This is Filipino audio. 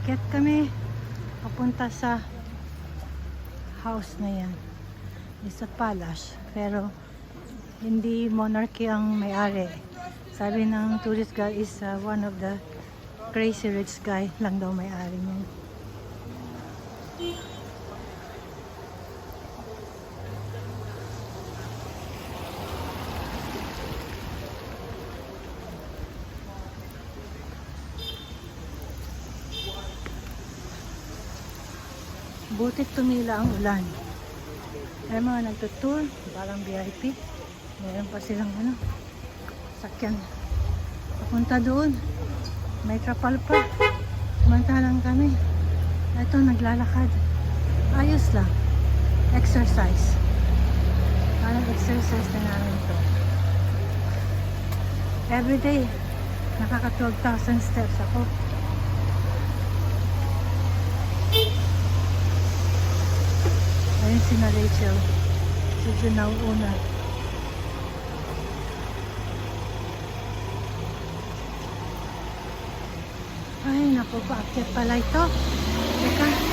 Akyat kami papunta sa house na yan. It's a palace, pero hindi monarchy ang may-ari. Sabi ng tourist guide is one of the crazy rich guy lang daw may-ari niya. Butit tumila ang ulan. May mga nagtutour, parang VIP. Meron pa silang sakyan. Papunta doon. May trapal pa. Samantalang kami. Ito, naglalakad. Ayos lang. Exercise. Parang exercise na namin to. Everyday, nakaka 12,000 steps ako. Ayun si na Rachel. Si nauuna. Ay, naku, paakyat pala ito. Teka.